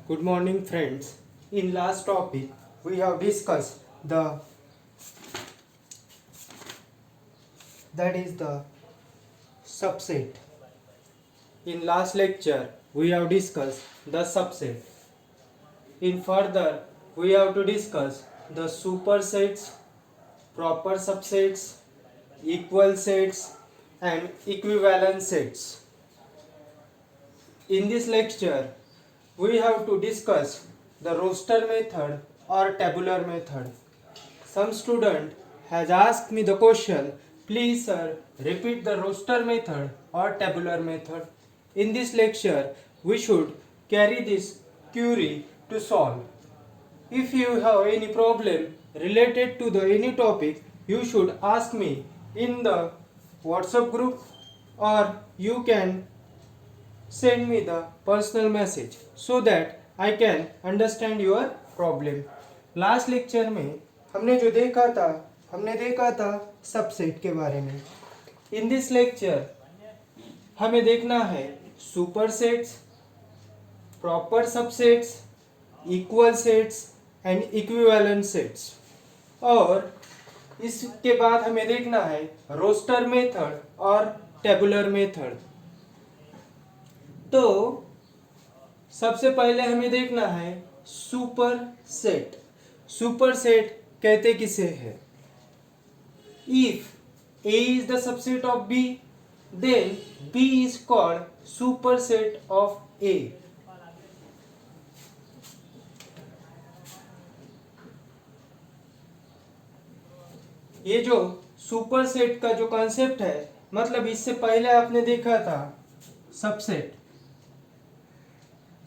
Good morning, friends. In last topic, we have discussed the subset. In last lecture, we have discussed the subset. In further, we have to discuss the supersets, proper subsets, equal sets, and equivalent sets. In this lecture, we have to discuss the roster method or tabular method. Some student has asked me the question, please sir, repeat the roster method or tabular method. In this lecture, we should carry this query to solve. If you have any problem related to the any topic, you should ask me in the WhatsApp group, or you can send me the personal message so that I can understand your problem. Last lecture में हमने देखा था subset के बारे में. In this lecture हमें देखना है supersets, proper subsets, equal sets and equivalent sets, और इसके बाद हमें देखना है रोस्टर मेथड और टेबुलर मेथड. तो सबसे पहले हमें देखना है सुपर सेट. सुपर सेट कहते किसे है? If A is the subset of B, then B is called superset of A. ये जो सुपर सेट का जो कॉन्सेप्ट है, मतलब इससे पहले आपने देखा था सबसेट.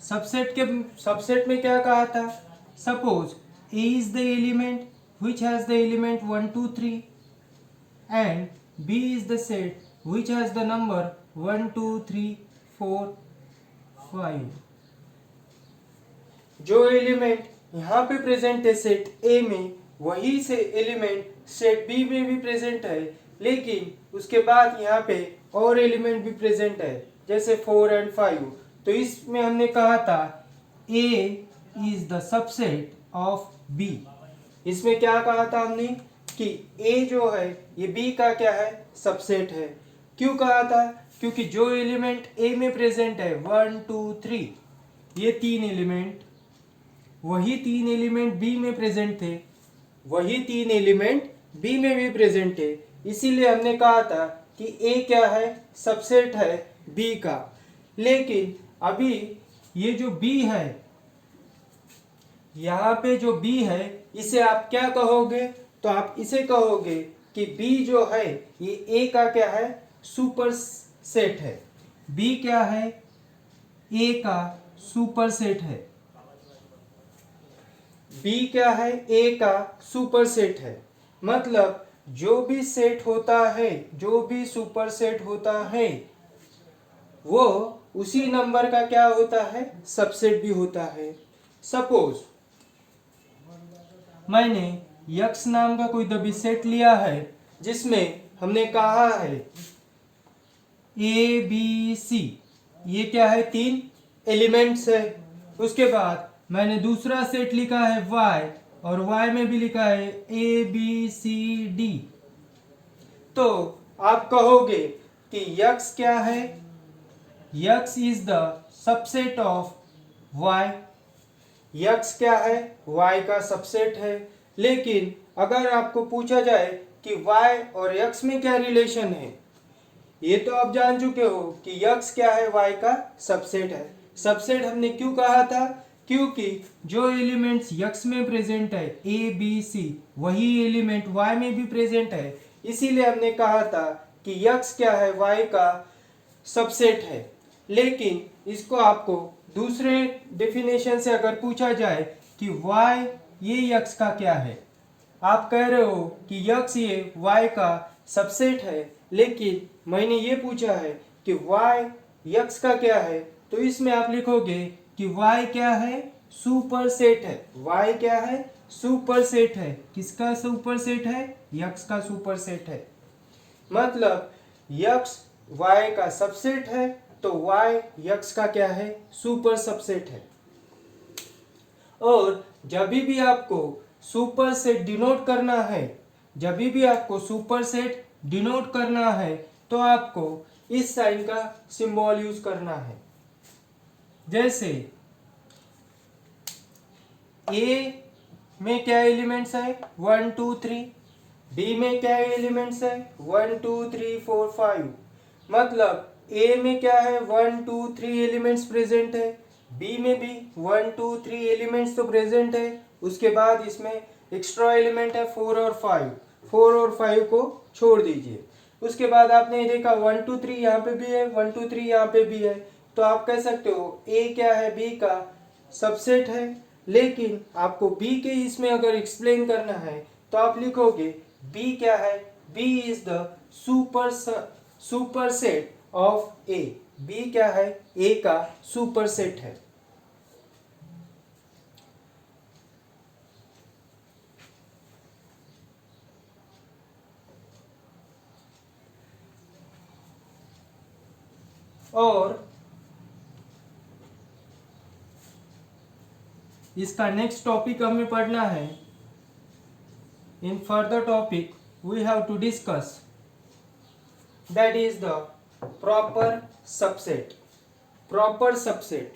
सबसेट में क्या कहा था? Suppose A is the element which has the element 1 2 3 and B is the set which has the number 1 2 3 4 5. जो एलिमेंट यहाँ पे प्रेजेंट है सेट ए में, वही से एलिमेंट सेट बी में भी प्रेजेंट है, लेकिन उसके बाद यहाँ पे और एलिमेंट भी प्रेजेंट है जैसे 4 and 5. तो इसमें हमने कहा था A is the subset of B. इसमें क्या कहा था हमने कि A जो है ये B का क्या है? सबसेट है. क्यों कहा था? क्योंकि जो एलिमेंट A में प्रेजेंट है 1 2 3, ये तीन एलिमेंट, वही तीन एलिमेंट B में प्रेजेंट थे, वही तीन एलिमेंट B में भी प्रेजेंट है. इसीलिए हमने कहा था कि A क्या है? सबसेट है B का. लेकिन अभी ये जो B है, यहाँ पे जो B है, इसे आप क्या कहोगे? तो आप इसे कहोगे कि B जो है ये A का क्या है? सुपर सेट है. B क्या है? A का सुपर सेट है. B क्या है? A का सुपर सेट है. मतलब जो भी सेट होता है, जो भी सुपर सेट होता है, वो उसी नंबर का क्या होता है? सबसेट भी होता है. सपोज मैंने यक्स नाम का कोई दबी सेट लिया है जिसमें हमने कहा है ए बी सी, ये क्या है? तीन एलिमेंट्स है. उसके बाद मैंने दूसरा सेट लिखा है वाई, और वाई में भी लिखा है ए बी सी डी. तो आप कहोगे कि यक्स क्या है? X is the subset of Y. X क्या है? y का सबसेट है. लेकिन अगर आपको पूछा जाए कि y और x में क्या रिलेशन है, ये तो आप जान चुके हो कि x क्या है? y का सबसेट है. सबसेट हमने क्यों कहा था? क्योंकि जो एलिमेंट्स x में प्रेजेंट है a b c, वही एलिमेंट y में भी प्रेजेंट है. इसीलिए हमने कहा था कि x क्या है? y का सबसेट है. लेकिन इसको आपको दूसरे डेफिनेशन से अगर पूछा जाए कि y ये x का क्या है, आप कह रहे हो कि x ये y का सबसेट है, लेकिन मैंने ये पूछा है कि y x का क्या है, तो इसमें आप लिखोगे कि y क्या है? सुपर सेट है. y क्या है? सुपर सेट है. किसका सुपर सेट है? x का सुपर सेट है. मतलब x y का सबसेट है, तो y x का क्या है? सुपर सबसेट है. और जब भी आपको सुपर सेट डिनोट करना है, जब भी आपको सुपर सेट डिनोट करना है तो आपको इस साइन का सिंबल यूज करना है। जैसे ए में क्या एलिमेंट्स है 1 2 3, बी में क्या एलिमेंट्स है 1 2 3 4 5, मतलब ए में क्या है 1 2 3 एलिमेंट्स प्रेजेंट है, बी में भी 1 2 3 एलिमेंट्स तो प्रेजेंट है, उसके बाद इसमें एक्स्ट्रा एलिमेंट है 4 और 5, 4 और 5 को छोड़ दीजिए। उसके बाद आपने देखा 1 2 3 यहाँ पे भी है, 1 2 3 यहाँ पे भी है, तो आप कह सकते हो ए क्या है बी का सबसेट है। लेकिन आपको बी के इसमें अगर एक्सप्लेन करना है तो आप लिखोगे बी क्या है, B is the superset of A, B क्या है ए का सुपर सेट है। और इसका नेक्स्ट टॉपिक हमें पढ़ना है। In further topic we have to discuss that is the proper subset, proper subset.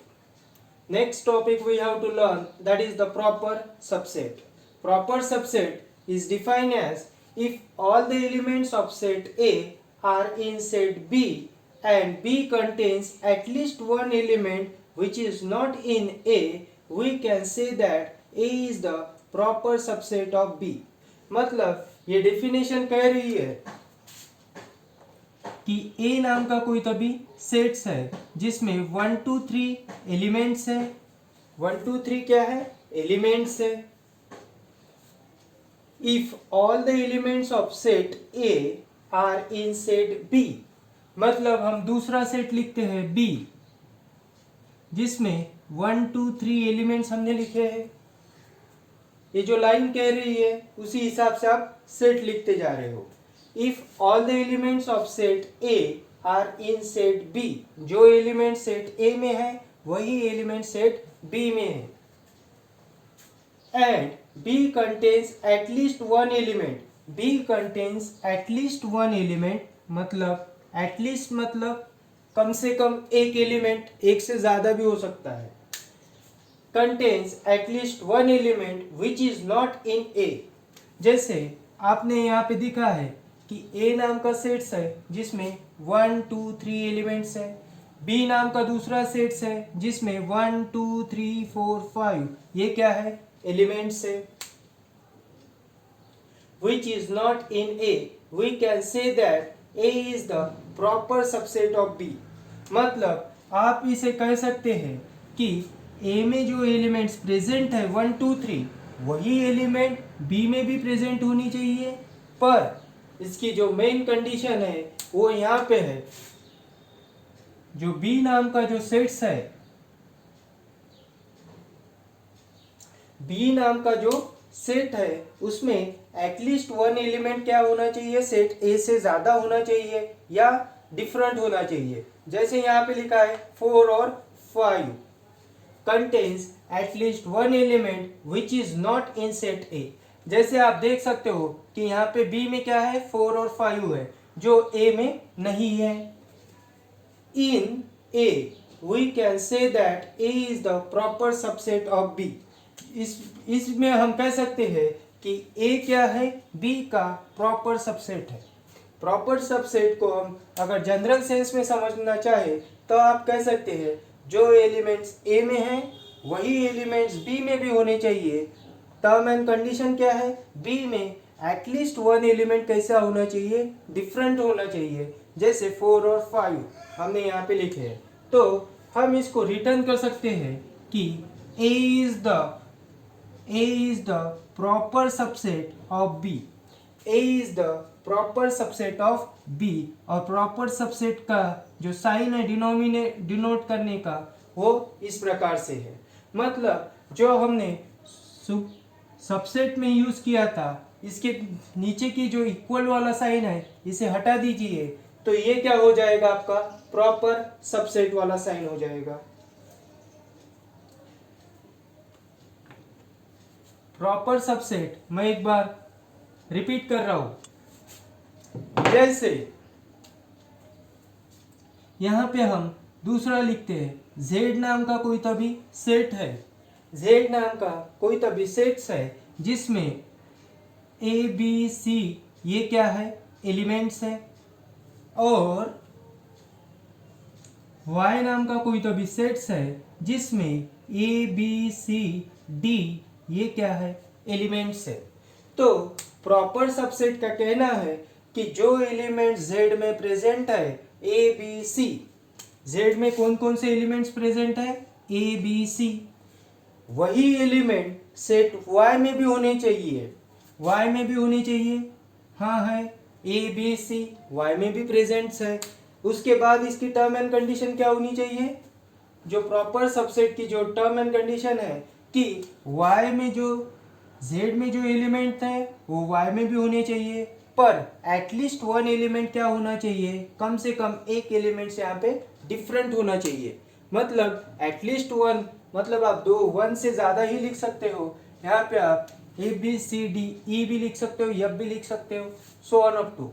Next topic we have to learn that is the proper subset. Proper subset is defined as if all the elements of set A are in set B and B contains at least one element which is not in A, we can say that A is the proper subset of B. मतलब ये definition कह रही है कि ए नाम का कोई तभी सेट्स है जिसमें 1 2 3 एलिमेंट्स है, 1 2 3 क्या है एलिमेंट्स है। If all the elements of set A are in set B, मतलब हम दूसरा सेट लिखते हैं बी जिसमें 1 2 3 एलिमेंट्स हमने लिखे हैं। ये जो लाइन कह रही है उसी हिसाब से आप सेट लिखते जा रहे हो। If all the elements of set A are in set B, जो एलिमेंट सेट ए में है वही एलिमेंट सेट बी में है। And B contains at least one element, B contains at least one element, मतलब एटलीस्ट मतलब कम से कम एक एलिमेंट, एक से ज्यादा भी हो सकता है। Contains at least one element which is not in A, जैसे आपने यहाँ पे दिखा है कि ए नाम का सेट्स है जिसमें 1 2 3 एलिमेंट्स है, बी नाम का दूसरा सेट्स है जिसमें 1 2 3 4 5, ये क्या है एलिमेंट्स है। which is not in A, we can say that A is the proper subset of B। मतलब आप इसे कह सकते हैं कि A में जो एलिमेंट्स प्रेजेंट है 1 2 3 वही एलिमेंट B में भी प्रेजेंट होनी चाहिए, पर इसकी जो मेन कंडीशन है वो यहाँ पे है, जो B नाम का जो सेट्स है, B नाम का जो सेट है उसमें एटलीस्ट वन एलिमेंट क्या होना चाहिए, सेट ए से ज्यादा होना चाहिए या डिफरेंट होना चाहिए। जैसे यहाँ पे लिखा है 4 और 5 contains at least one element which is not in set ए। जैसे आप देख सकते हो कि यहाँ पे बी में क्या है 4 और 5 है जो ए में नहीं है। In A we can say that A is the proper subset of B. इसमें हम कह सकते हैं कि ए क्या है बी का प्रॉपर सबसेट है। प्रॉपर सबसेट को हम अगर जनरल सेंस में समझना चाहे तो आप कह सकते हैं जो एलिमेंट्स ए में हैं वही एलिमेंट्स बी में भी होने चाहिए। टर्म एंड कंडीशन क्या है, बी में एटलीस्ट वन एलिमेंट कैसा होना चाहिए, डिफरेंट होना चाहिए। जैसे 4 और 5 हमने यहाँ पे लिखे हैं, तो हम इसको रिटर्न कर सकते हैं कि A is the proper subset of B, A is the proper subset of B, और प्रॉपर सबसेट का जो साइन है डिनोट करने का वो इस प्रकार से है। मतलब जो हमने सबसेट में यूज किया था इसके नीचे की जो इक्वल वाला साइन है इसे हटा दीजिए तो ये क्या हो जाएगा, आपका प्रॉपर सबसेट वाला साइन हो जाएगा। प्रॉपर सबसेट मैं एक बार रिपीट कर रहा हूं। जैसे यहां पे हम दूसरा लिखते हैं, z नाम का कोई तभी सेट है, z नाम का कोई तभी सेट्स है जिसमें a b c ये क्या है, एलिमेंट्स है, और y नाम का कोई तभी सेट्स है जिसमें a b c d ये क्या है, एलिमेंट्स है। तो प्रॉपर सबसेट का कहना है कि जो एलिमेंट z में प्रेजेंट है a b c, z में कौन कौन से एलिमेंट्स प्रेजेंट है, a b c, वही एलिमेंट सेट y में भी होने चाहिए, y में भी होने चाहिए, हाँ है, a b c y में भी प्रेजेंट्स है। उसके बाद इसकी टर्म एंड कंडीशन क्या होनी चाहिए, जो प्रॉपर सबसेट की जो टर्म एंड कंडीशन है कि y में जो z में जो एलिमेंट है वो y में भी होने चाहिए, पर एटलीस्ट वन एलिमेंट क्या होना चाहिए, कम से कम एक एलिमेंट यहाँ पे डिफरेंट होना चाहिए। मतलब एटलीस्ट वन, मतलब आप दो वन से ज़्यादा ही लिख सकते हो। यहाँ पे आप ए बी सी डी ई भी लिख सकते हो, एफ भी लिख सकते हो, सो ऑन अप टू।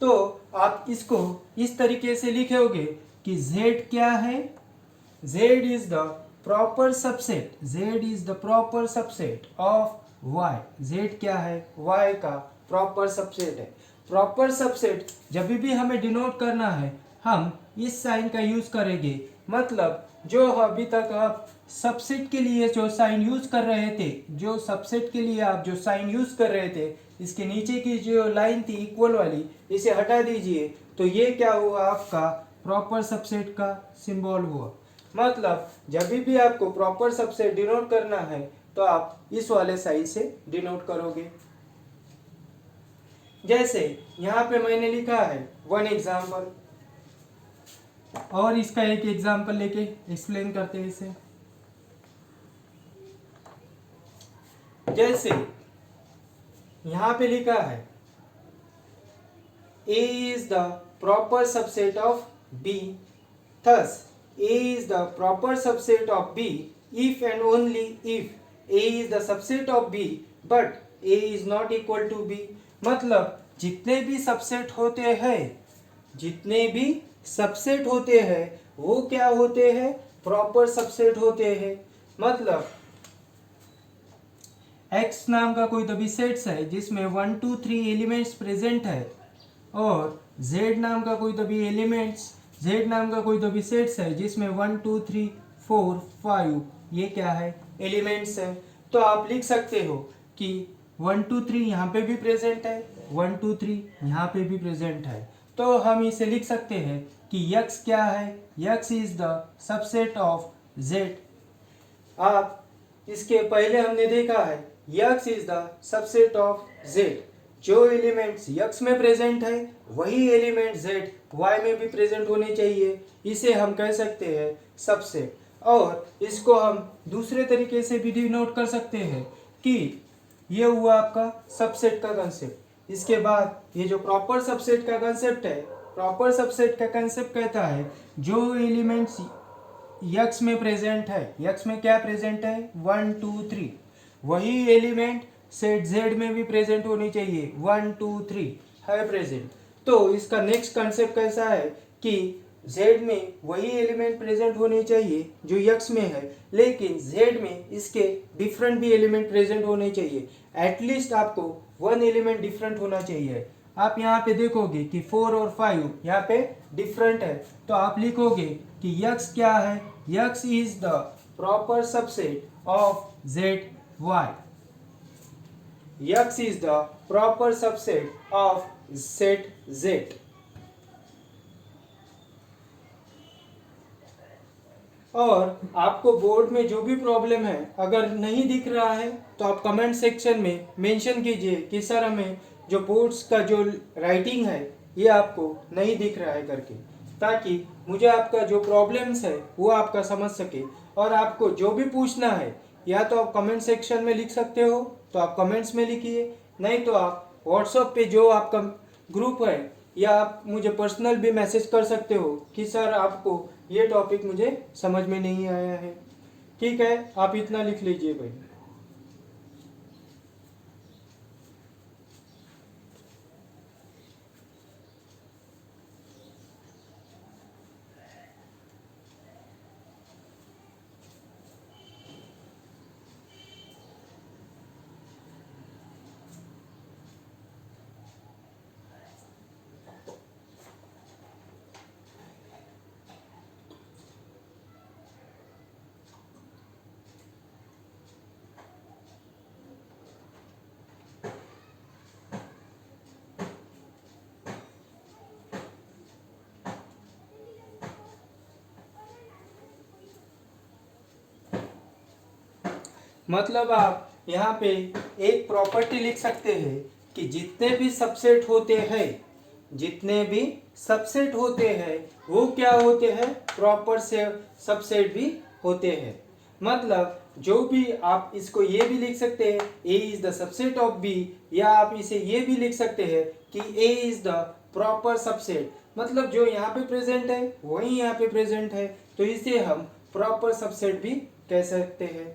तो आप इसको इस तरीके से लिखोगे कि z क्या है, z is the proper subset, z is the proper subset of y, z क्या है, y का प्रॉपर सबसेट है। प्रॉपर सबसेट जब भी हमें डिनोट करना है हम इस साइन का यूज करेंगे। मतलब जो अभी तक आप सबसेट के लिए जो साइन यूज कर रहे थे, जो सबसेट के लिए आप जो साइन यूज कर रहे थे, इसके नीचे की जो लाइन थी इक्वल वाली, इसे हटा दीजिए तो ये क्या हुआ, आपका प्रॉपर सबसेट का सिंबल हुआ। मतलब जब भी आपको प्रॉपर सबसेट डिनोट करना है तो आप इस वाले साइन से डिनोट करोगे। जैसे यहाँ पे मैंने लिखा है वन एग्जाम्पल, और इसका एक एग्जाम्पल लेके एक्सप्लेन करते हैं इसे। जैसे यहाँ पे लिखा है A is the proper subset of B, thus A is the proper subset of B if and only if A is the subset of B but A is not equal to B। मतलब जितने भी subset होते हैं, जितने भी subset होते हैं वो क्या होते हैं, प्रॉपर सबसेट होते हैं। मतलब x नाम का कोई तभी सेट्स है जिसमें 1 2 3 एलिमेंट्स प्रेजेंट है, और z नाम का कोई तभी एलिमेंट्स, z नाम का कोई तभी सेट्स है जिसमें 1 2 3 4 5 ये क्या है, एलिमेंट्स है। तो आप लिख सकते हो कि 1 2 3 यहाँ पे भी प्रेजेंट है, 1 2 3 यहाँ पे भी प्रेजेंट है। तो हम इसे लिख सकते हैं कि x क्या है, x is the subset of z। आप इसके पहले हमने देखा है x is the subset of z, जो एलिमेंट्स x में प्रेजेंट है वही एलिमेंट z y में भी प्रेजेंट होने चाहिए, इसे हम कह सकते हैं सबसेट। और इसको हम दूसरे तरीके से भी डिनोट कर सकते हैं कि ये हुआ आपका सबसेट का कंसेप्ट। इसके बाद ये जो प्रॉपर सबसेट का कंसेप्ट है, प्रॉपर सबसेट का कंसेप्ट कहता है जो एलिमेंट्स x में प्रेजेंट है, x में क्या प्रेजेंट है 1 2 3, वही एलिमेंट सेट z में भी प्रेजेंट होनी चाहिए, 1 2 3 है प्रेजेंट। तो इसका नेक्स्ट कंसेप्ट कैसा है कि z में वही एलिमेंट प्रेजेंट होने चाहिए जो x में है, लेकिन z में इसके डिफरेंट भी एलिमेंट प्रेजेंट होने चाहिए। एटलीस्ट आपको वन एलिमेंट डिफरेंट होना चाहिए। आप यहाँ पे देखोगे कि 4 और 5 यहाँ पे डिफरेंट है, तो आप लिखोगे कि x क्या है, x is the proper subset of z y, x is the proper subset of set z। और आपको बोर्ड में जो भी प्रॉब्लम है अगर नहीं दिख रहा है तो आप कमेंट सेक्शन में मेंशन कीजिए कि सर हमें जो बोर्ड्स का जो राइटिंग है ये आपको नहीं दिख रहा है करके, ताकि मुझे आपका जो प्रॉब्लम्स है वो आपका समझ सके। और आपको जो भी पूछना है या तो आप कमेंट सेक्शन में लिख सकते हो तो आप कमेंट्स में लिखिए, नहीं तो आप व्हाट्सएप पे जो आपका ग्रुप है या आप मुझे पर्सनल भी मैसेज कर सकते हो कि सर आपको ये टॉपिक मुझे समझ में नहीं आया है। ठीक है, आप इतना लिख लीजिए भाई। मतलब आप यहाँ पे एक प्रॉपर्टी लिख सकते हैं कि जितने भी सबसेट होते हैं वो क्या होते हैं, प्रॉपर से सबसेट भी होते हैं। मतलब जो भी आप इसको ये भी लिख सकते हैं A is the subset of B, या आप इसे ये भी लिख सकते हैं कि A is the proper subset. मतलब जो यहाँ पे प्रेजेंट है वही यहाँ पे प्रेजेंट है, तो इसे हम प्रॉपर सबसेट भी कह सकते हैं।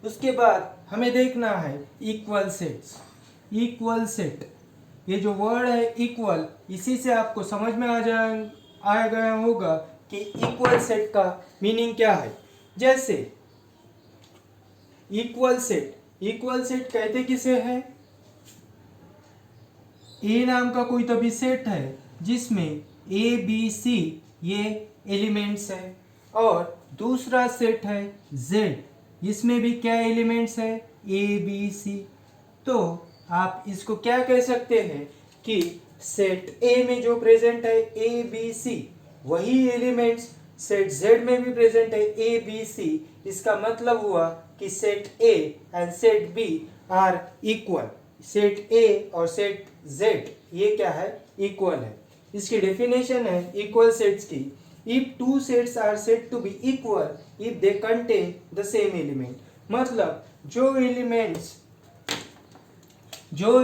उसके बाद हमें देखना है इक्वल सेट्स। इक्वल सेट, ये जो वर्ड है इक्वल, इसी से आपको समझ में आ गया होगा कि इक्वल सेट का मीनिंग क्या है। जैसे इक्वल सेट कहते किसे हैं, ए नाम का कोई तभी सेट है जिसमें ए बी सी ये एलिमेंट्स है, और दूसरा सेट है जेड, इसमें भी क्या एलिमेंट्स है, ए बी सी। तो आप इसको क्या कह सकते हैं कि सेट ए में जो प्रेजेंट है ए बी सी, वही एलिमेंट्स सेट जेड में भी प्रेजेंट है ए बी सी। इसका मतलब हुआ कि set A and set B are equal. Set A और सेट जेड ये क्या है, इक्वल है। इसकी डेफिनेशन है इक्वल सेट्स की, if two sets are said to be equal if they contain the same element. मतलब जो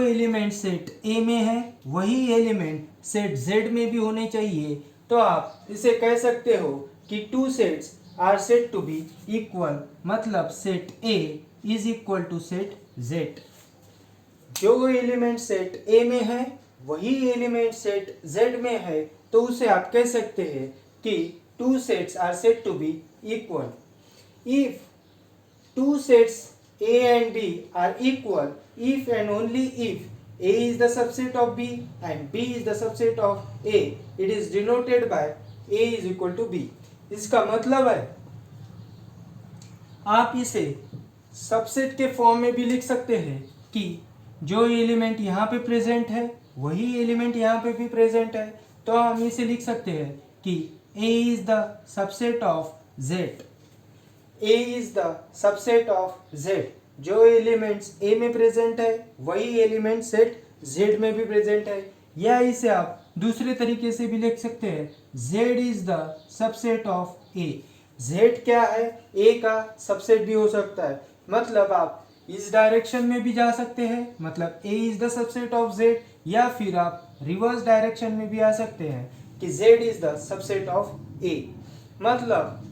एलिमेंट सेट ए में है वही एलिमेंट सेट जेड में भी होने चाहिए। तो आप इसे कह सकते हो कि two sets are said to be equal, मतलब set A is equal to set Z. जो एलिमेंट सेट ए में है वही एलिमेंट सेट जेड में है, तो उसे आप कह सकते हैं कि two sets are said to be equal. If two sets A and B are equal if and only if A is the subset of B and B is the subset of A, it is denoted by A is equal to B। इसका मतलब है आप इसे subset के form में भी लिख सकते हैं कि जो एलिमेंट यहाँ पे प्रेजेंट है वही एलिमेंट यहाँ पे भी प्रेजेंट है। तो हम इसे लिख सकते हैं कि A is the subset of Z। A is the subset of Z। जो एलिमेंट्स A में प्रेजेंट है वही एलिमेंट सेट Z में भी प्रेजेंट है। या इसे आप दूसरे तरीके से भी लिख सकते हैं Z is the subset of A। Z क्या है, A का सबसेट भी हो सकता है। मतलब आप इस डायरेक्शन में भी जा सकते हैं, मतलब A is the subset of Z, या फिर आप रिवर्स डायरेक्शन में भी आ सकते हैं कि Z is the subset of A। मतलब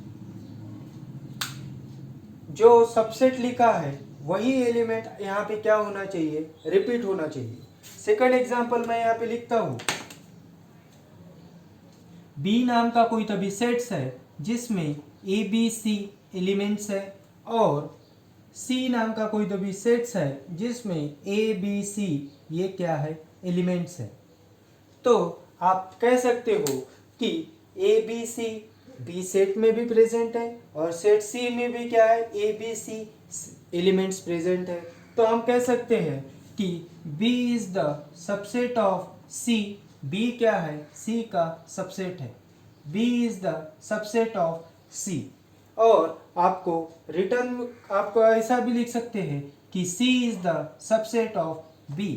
जो सबसेट लिखा है वही एलिमेंट यहाँ पे क्या होना चाहिए, रिपीट होना चाहिए। सेकंड एग्जांपल मैं यहाँ पे लिखता हूँ, बी नाम का कोई तभी सेट्स है जिसमें ए बी सी एलिमेंट्स है, और सी नाम का कोई तभी सेट्स है जिसमें ए बी सी ये क्या है, एलिमेंट्स है। तो आप कह सकते हो कि A B C B set में भी प्रेजेंट है और सेट सी में भी क्या है, A B C elements present है। तो हम कह सकते हैं कि B is the subset of C. B क्या है, सी का सबसेट है। B is the subset of C. और आपको ऐसा भी लिख सकते हैं कि C is the subset of B.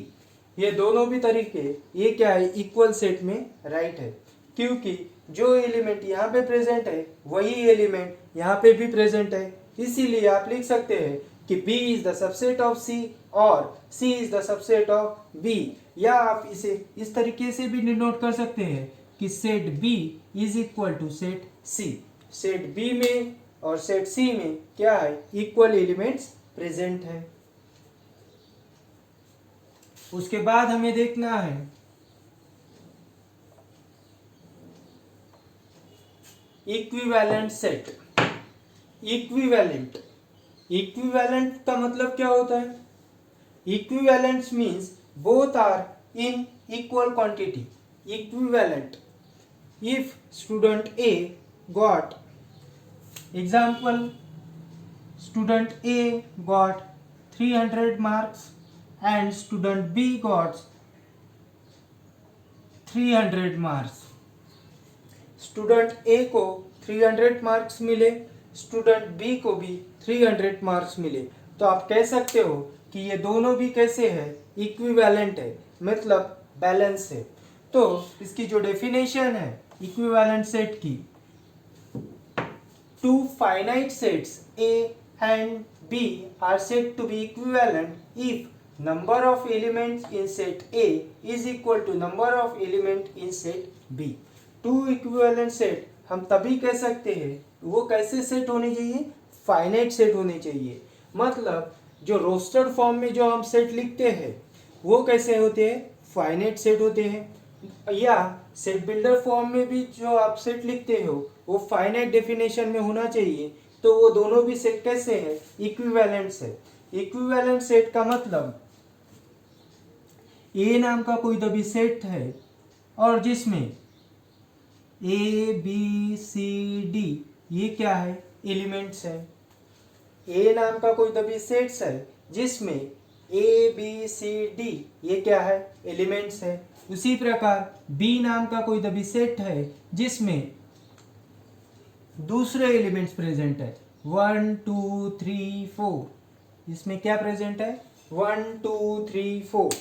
ये दोनों भी तरीके ये क्या है, इक्वल सेट में राइट है, क्योंकि जो एलिमेंट यहाँ पे प्रेजेंट है वही एलिमेंट यहाँ पे भी प्रेजेंट है। इसीलिए आप लिख सकते हैं कि B is the subset of C और C is the subset of B। या आप इसे इस तरीके से भी डिनोट कर सकते हैं कि set B is equal to set C। Set B में और सेट C में क्या है, इक्वल एलिमेंट्स प्रेजेंट है। उसके बाद हमें देखना है इक्विवेलेंट सेट। इक्विवेलेंट का मतलब क्या होता है, equivalent means both are in equal quantity. Equivalent, if student A got example, student A got 300 marks and student B got 300 marks। Student A को 300 मार्क्स मिले, स्टूडेंट बी को भी 300 मार्क्स मिले। तो आप कह सकते हो कि ये दोनों भी कैसे है, इक्विवेलेंट है, मतलब बैलेंस है। तो इसकी जो डेफिनेशन है इक्विवेलेंट सेट की, two finite sets A and B are said to be equivalent if number of elements in set A is equal to number of element in set B. Two equivalent set हम तभी कह सकते हैं, वो कैसे set होने चाहिए, finite set होने चाहिए। मतलब जो रोस्टेड फॉर्म में जो हम सेट लिखते हैं वो कैसे होते हैं, फाइनाइट सेट होते हैं। या सेट बिल्डर फॉर्म में भी जो आप सेट लिखते हो वो फाइनाइट डेफिनेशन में होना चाहिए। तो वो दोनों भी सेट कैसे हैं, इक्विवेलेंट सेट। इक्विवेलेंट सेट का मतलब ए नाम का कोई भी सेट है और जिसमें ए बी सी डी ये क्या है, एलिमेंट्स है। ए नाम का कोई भी सेट्स है जिसमें ए बी सी डी ये क्या है, एलिमेंट्स है। उसी प्रकार बी नाम का कोई भी सेट है जिसमें दूसरे एलिमेंट्स प्रेजेंट है, 1 2 3 4। इसमें क्या प्रेजेंट है, 1 2 3 4।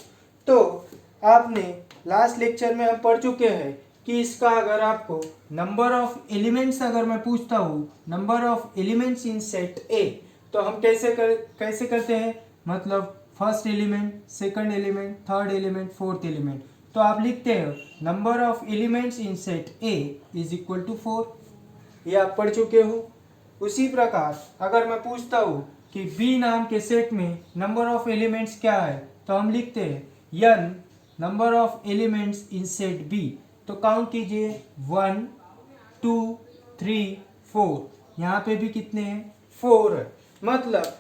तो आपने लास्ट लेक्चर में हम पढ़ चुके हैं कि इसका अगर आपको नंबर ऑफ एलिमेंट्स अगर मैं पूछता हूँ, number of elements in set A, तो हम कैसे करते हैं, मतलब first element, second element, third element, fourth element. तो आप लिखते हैं number of elements in set A is equal to 4। ये आप पढ़ चुके हो। उसी प्रकार अगर मैं पूछता हूँ कि बी नाम के सेट में नंबर ऑफ एलिमेंट्स क्या है, तो हम लिखते हैं n number of elements in set B. तो काउंट कीजिए 1 2 3 4। यहाँ पे भी कितने हैं, 4 है। मतलब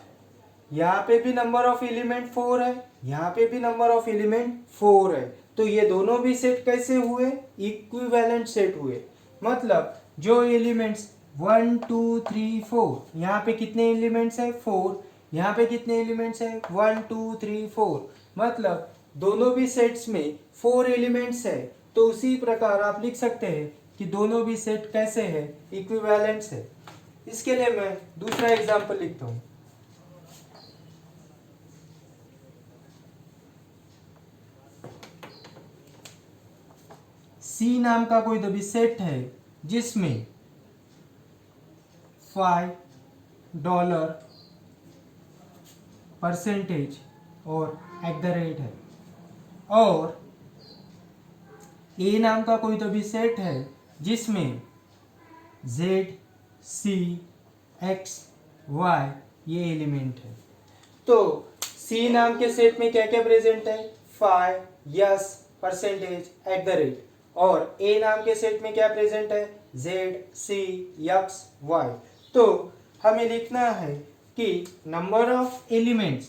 यहाँ पे भी नंबर ऑफ एलिमेंट 4 है, यहाँ पे भी नंबर ऑफ एलिमेंट 4 है। तो ये दोनों भी सेट कैसे हुए, इक्विवेलेंट सेट हुए। मतलब जो एलिमेंट्स 1 2 3 4, यहाँ पे कितने एलिमेंट्स है, 4। यहाँ पे कितने एलिमेंट्स है, 1 2 3 4। मतलब दोनों भी सेट्स में 4 एलिमेंट्स है। तो उसी प्रकार आप लिख सकते हैं कि दोनों भी सेट कैसे है, इक्विवेलेंट्स है। इसके लिए मैं दूसरा एग्जांपल लिखता हूँ। सी नाम का कोई भी सेट है जिसमें $5 परसेंटेज और @ है, और ए नाम का कोई भी सेट है जिसमें Z C X Y ये एलिमेंट है। तो सी नाम के सेट में क्या क्या प्रेजेंट है, 5 यस परसेंटेज @ और ए नाम के सेट में क्या प्रेजेंट है, Z C X Y। तो हमें लिखना है कि नंबर ऑफ एलिमेंट्स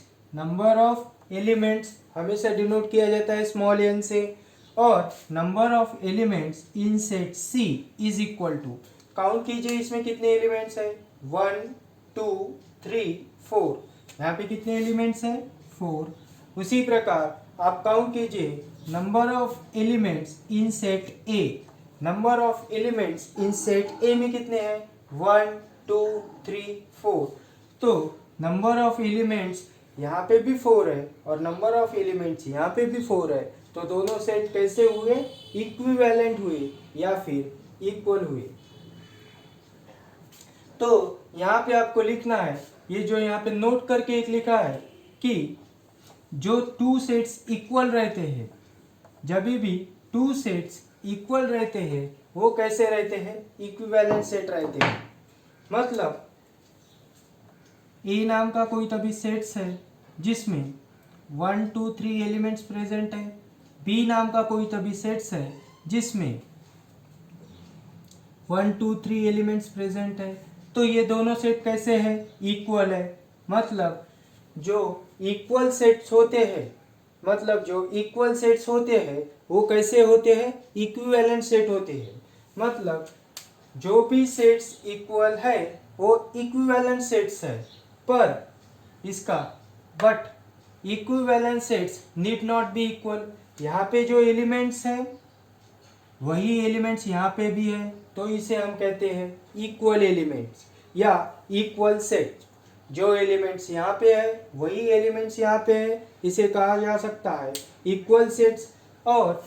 हमेशा डिनोट किया जाता है स्मॉल n से, और number of elements in set C is equal to, count कीजिए इसमें कितने एलिमेंट्स है, 1 2 3 4। यहाँ पे कितने एलिमेंट्स हैं, 4। उसी प्रकार आप काउंट कीजिए number of elements in set A. Number of elements in set A में कितने हैं, 1 2 3 4। तो नंबर ऑफ एलिमेंट्स यहाँ पे भी 4 है और नंबर ऑफ एलिमेंट्स यहाँ पे भी 4 है। तो दोनों सेट कैसे हुए, इक्विवेलेंट हुए या फिर इक्वल हुए। तो यहाँ पे आपको लिखना है, ये जो यहाँ पे नोट करके एक लिखा है कि जो 2 सेट्स इक्वल रहते हैं, जब भी 2 सेट्स इक्वल रहते हैं वो कैसे रहते हैं, इक्विवेलेंट सेट रहते हैं। मतलब ए नाम का कोई तभी सेट्स है जिसमें 1 2 3 एलिमेंट्स प्रेजेंट है, बी नाम का कोई तभी सेट्स है जिसमें 1 2 3 एलिमेंट्स प्रेजेंट है। तो ये दोनों सेट कैसे हैं, इक्वल है। मतलब जो इक्वल सेट्स होते हैं वो कैसे होते हैं, इक्विवेलेंट सेट होते हैं। मतलब जो भी सेट्स इक्वल है वो इक्विवेलेंट सेट्स है। पर equivalent sets need not be equal. यहाँ पे जो एलिमेंट्स हैं वही एलिमेंट्स यहाँ पे भी है, तो इसे हम कहते हैं इक्वल एलिमेंट्स। या इक्वल सेट। जो एलिमेंट्स यहाँ पे है वही एलिमेंट्स यहाँ पे है, इसे कहा जा सकता है इक्वल सेट्स। और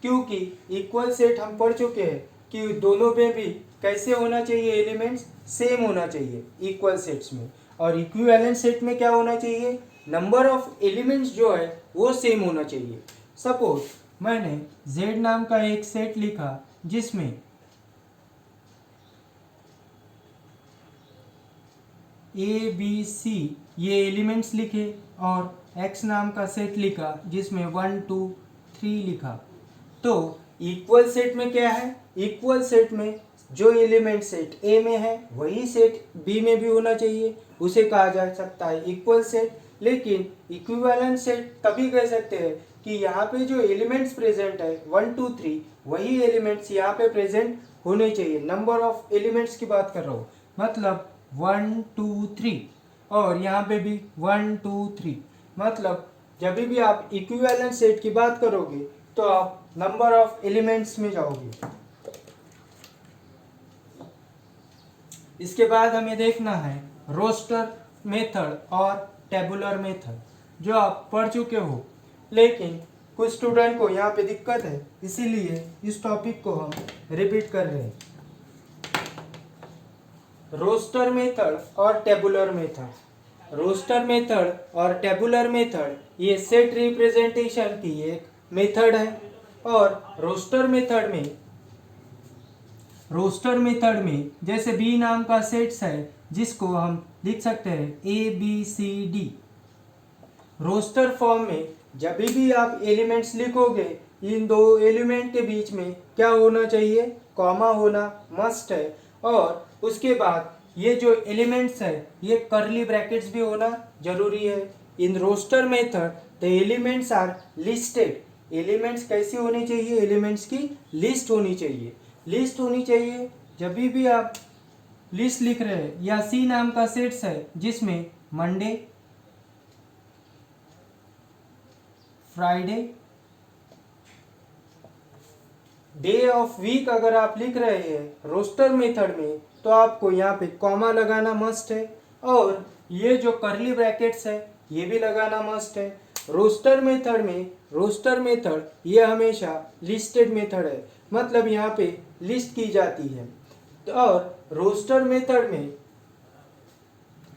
क्योंकि इक्वल सेट हम पढ़ चुके हैं कि दोनों में भी कैसे होना चाहिए, एलिमेंट्स सेम होना चाहिए इक्वल सेट्स में। और इक्विवेलेंट सेट में क्या होना चाहिए, नंबर ऑफ एलिमेंट्स जो है वो सेम होना चाहिए। सपोज मैंने Z नाम का एक सेट लिखा जिसमें ABC ये एलिमेंट्स लिखे और X नाम का सेट लिखा जिसमें 1 2 3 लिखा। तो इक्वल सेट में क्या है, इक्वल सेट में जो एलिमेंट सेट A में है वही सेट B में भी होना चाहिए, उसे कहा जा सकता है इक्वल सेट। लेकिन इक्विवेलेंट सेट तभी कह सकते हैं कि यहाँ पे जो एलिमेंट्स प्रेजेंट है 1 2 3 वही एलिमेंट्स यहाँ पे प्रेजेंट होने चाहिए। नंबर ऑफ एलिमेंट्स की बात कर रहा हूँ, मतलब 1 2 3 और यहाँ पे भी 1 2 3। मतलब जब भी आप इक्विवेलेंट सेट की बात करोगे तो आप नंबर ऑफ एलिमेंट्स में जाओगे। इसके बाद हमें देखना है रोस्टर मेथड और टेबुलर मेथड, जो आप पढ़ चुके हो, लेकिन कुछ स्टूडेंट को यहाँ पे दिक्कत है, इसीलिए इस टॉपिक को हम रिपीट कर रहे हैं। रोस्टर मेथड और टेबुलर मेथड। रोस्टर मेथड और टेबुलर मेथड ये सेट रिप्रेजेंटेशन की एक मेथड है। और रोस्टर मेथड में जैसे बी नाम का सेट्स है जिसको हम लिख सकते हैं ABCD। रोस्टर फॉर्म में जब भी आप एलिमेंट्स लिखोगे इन दो एलिमेंट के बीच में क्या होना चाहिए, कॉमा होना मस्ट है। और उसके बाद ये जो एलिमेंट्स है ये कर्ली ब्रैकेट्स भी होना जरूरी है। In roster method the elements are listed. Elements कैसी होनी चाहिए, एलिमेंट्स की लिस्ट होनी चाहिए। लिस्ट होनी चाहिए जब भी आप लिस्ट लिख रहे हैं, या सी नाम का सेट्स है जिसमें Monday Friday day of week अगर आप लिख रहे हैं रोस्टर मेथड में तो आपको यहाँ पे कॉमा लगाना मस्ट है। और ये जो कर्ली ब्रैकेट्स है ये भी लगाना मस्ट है। रोस्टर मेथड ये हमेशा लिस्टेड मेथड है, मतलब यहाँ पे लिस्ट की जाती है। और रोस्टर मेथड में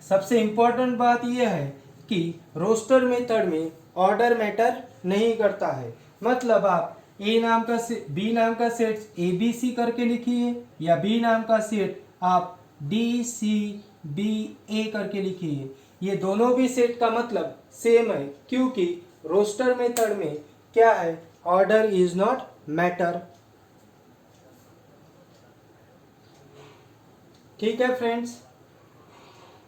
सबसे इम्पोर्टेंट बात यह है कि रोस्टर मेथड में ऑर्डर मैटर नहीं करता है। मतलब आप बी नाम का सेट ABC करके लिखिए या बी नाम का सेट आप DCBA करके लिखिए, ये दोनों भी सेट का मतलब सेम है, क्योंकि रोस्टर मेथड में क्या है, ऑर्डर इज नॉट मैटर। ठीक है फ्रेंड्स,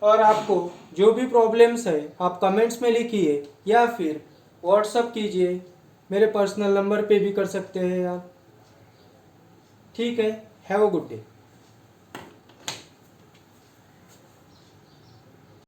और आपको जो भी प्रॉब्लम्स है आप कमेंट्स में लिखिए या फिर व्हाट्सअप कीजिए, मेरे पर्सनल नंबर पे भी कर सकते हैं आप। ठीक है, हैव अ गुड डे।